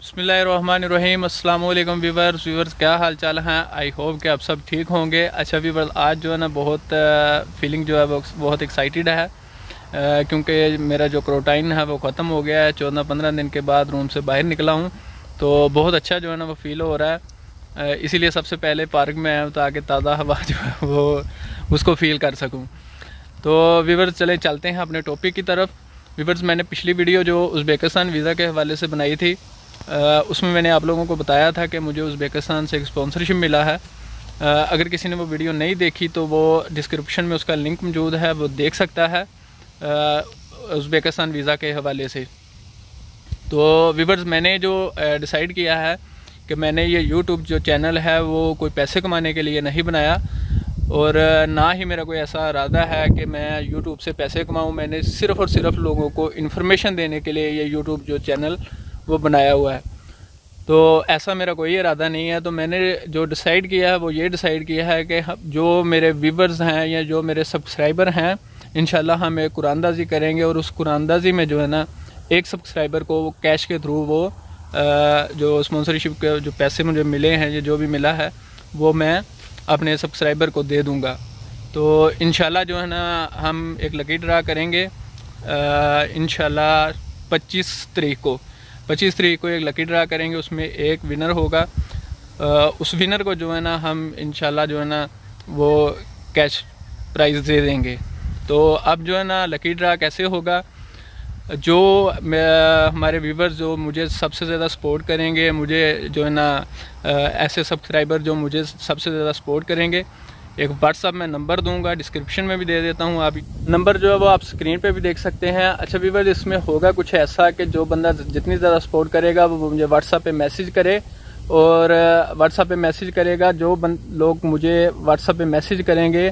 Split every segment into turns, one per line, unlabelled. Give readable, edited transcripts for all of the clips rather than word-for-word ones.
बिस्मिल्लाहिर्रहमानिर्रहीम। अस्सलाम वालेकुम व्यूवर्स, क्या हाल चाल हैं। आई होप कि आप सब ठीक होंगे। अच्छा व्यूवर्स, आज जो है ना बहुत फीलिंग जो है वो बहुत एक्साइटेड है क्योंकि मेरा जो क्रोटाइन है वो ख़त्म हो गया है। 14-15 दिन के बाद रूम से बाहर निकला हूँ तो बहुत अच्छा जो है ना वो फील हो रहा है। इसीलिए सबसे पहले पार्क में आया हूँ ताकि ताज़ा हवा जो है वो उसको फ़ील कर सकूँ। तो व्यूवर्स चलते हैं अपने टॉपिक की तरफ। व्यूवर्स, मैंने पिछली वीडियो जो उज़्बेकिस्तान वीज़ा के हवाले से बनाई थी उसमें मैंने आप लोगों को बताया था कि मुझे उज़्बेकिस्तान से एक स्पॉन्सरशिप मिला है। अगर किसी ने वो वीडियो नहीं देखी तो वो डिस्क्रिप्शन में उसका लिंक मौजूद है, वो देख सकता है उज़्बेकिस्तान वीज़ा के हवाले से। तो व्यूवर्स, मैंने जो डिसाइड किया है कि मैंने ये यूट्यूब जो चैनल है वो कोई पैसे कमाने के लिए नहीं बनाया और ना ही मेरा कोई ऐसा इरादा है कि मैं यूट्यूब से पैसे कमाऊँ। मैंने सिर्फ़ और सिर्फ लोगों को इन्फॉर्मेशन देने के लिए ये यूट्यूब जो चैनल वो बनाया हुआ है। तो ऐसा मेरा कोई इरादा नहीं है। तो मैंने जो डिसाइड किया है वो ये डिसाइड किया है कि जो मेरे व्यूवर्स हैं या जो मेरे सब्सक्राइबर हैं, इंशाल्लाह हम एक कुरानदाजी करेंगे और उस कुरानदाजी में जो है ना एक सब्सक्राइबर को वो कैश के थ्रू वो जो स्पॉन्सरशिप के जो पैसे मुझे मिले हैं या जो भी मिला है वो मैं अपने सब्सक्राइबर को दे दूँगा। तो इंशाल्लाह जो है ना हम एक लकी ड्रा करेंगे इंशाल्लाह 25 तारीख को एक लकी ड्रा करेंगे। उसमें एक विनर होगा। उस विनर को जो है ना हम इंशाल्लाह जो है ना वो कैश प्राइज़ दे देंगे। तो अब जो है ना लकी ड्रा कैसे होगा, जो हमारे व्यूवर्स जो मुझे सबसे ज़्यादा सपोर्ट करेंगे, मुझे जो है ना ऐसे सब्सक्राइबर जो मुझे सबसे ज़्यादा सपोर्ट करेंगे, एक व्हाट्सअप में नंबर दूंगा, डिस्क्रिप्शन में भी दे देता हूं। आप नंबर जो है वो आप स्क्रीन पे भी देख सकते हैं। अच्छा व्यूअर्स, इसमें होगा कुछ ऐसा कि जो बंदा जितनी ज़्यादा सपोर्ट करेगा वो मुझे व्हाट्सअप पे मैसेज करे और व्हाट्सअप पे मैसेज करेगा। जो लोग मुझे व्हाट्सअप पे मैसेज करेंगे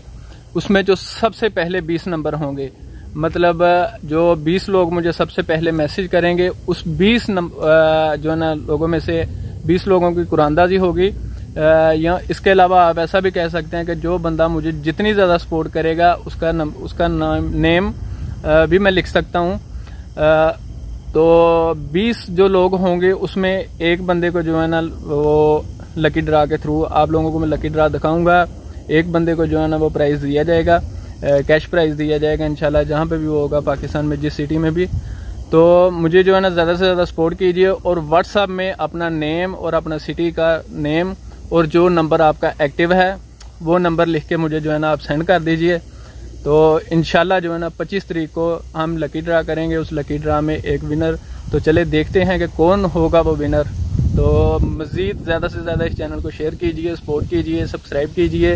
उसमें जो सबसे पहले 20 नंबर होंगे, मतलब जो 20 लोग मुझे सबसे पहले मैसेज करेंगे उस 20 जो है ना लोगों में से 20 लोगों की कुरानदाजी होगी। या इसके अलावा आप ऐसा भी कह सकते हैं कि जो बंदा मुझे जितनी ज़्यादा सपोर्ट करेगा उसका नेम भी मैं लिख सकता हूँ। तो 20 जो लोग होंगे उसमें एक बंदे को जो है ना वो लकी ड्रा के थ्रू आप लोगों को मैं लकी ड्रा दिखाऊंगा। एक बंदे को जो है ना वो प्राइज़ दिया जाएगा, कैश प्राइज़ दिया जाएगा इंशाल्लाह, जहाँ पे भी वो होगा पाकिस्तान में जिस सिटी में भी। तो मुझे जो है ना ज़्यादा से ज़्यादा सपोर्ट कीजिए और व्हाट्सएप में अपना नेम और अपना सिटी का नेम और जो नंबर आपका एक्टिव है वो नंबर लिख के मुझे जो है ना आप सेंड कर दीजिए। तो इंशाल्लाह जो है ना 25 तारीख को हम लकी ड्रा करेंगे। उस लकी ड्रा में एक विनर, तो चले देखते हैं कि कौन होगा वो विनर। तो मज़ीद ज़्यादा से ज़्यादा इस चैनल को शेयर कीजिए, सपोर्ट कीजिए, सब्सक्राइब कीजिए।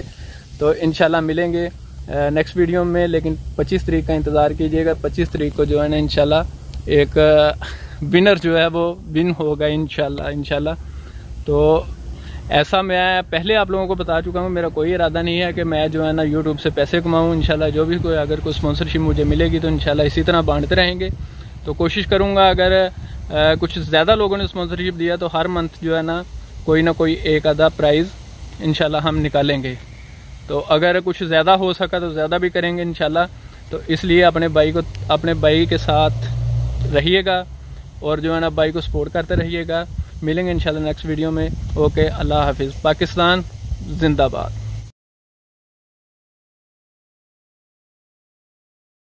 तो इंशाल्लाह मिलेंगे नेक्स्ट वीडियो में, लेकिन 25 तारीख का इंतज़ार कीजिएगा। 25 तारीख को जो है ना इंशाल्लाह एक विनर जो है वो विन होगा इंशाल्लाह। तो ऐसा मैं पहले आप लोगों को बता चुका हूँ, मेरा कोई इरादा नहीं है कि मैं जो है ना यूट्यूब से पैसे कमाऊँ। इंशाल्लाह जो भी कोई अगर कोई स्पॉन्सरशिप मुझे मिलेगी तो इंशाल्लाह इसी तरह बांटते रहेंगे। तो कोशिश करूँगा अगर कुछ ज़्यादा लोगों ने स्पॉन्सरशिप दिया तो हर मंथ जो है ना कोई एक आधा प्राइज़ इंशाल्लाह हम निकालेंगे। तो अगर कुछ ज़्यादा हो सका तो ज़्यादा भी करेंगे इंशाल्लाह। तो इसलिए अपने भाई के साथ रहिएगा और जो है ना भाई को सपोर्ट करते रहिएगा। मिलेंगे इंशाल्लाह नेक्स्ट वीडियो में। ओके, अल्लाह हाफिज़। पाकिस्तान जिंदाबाद।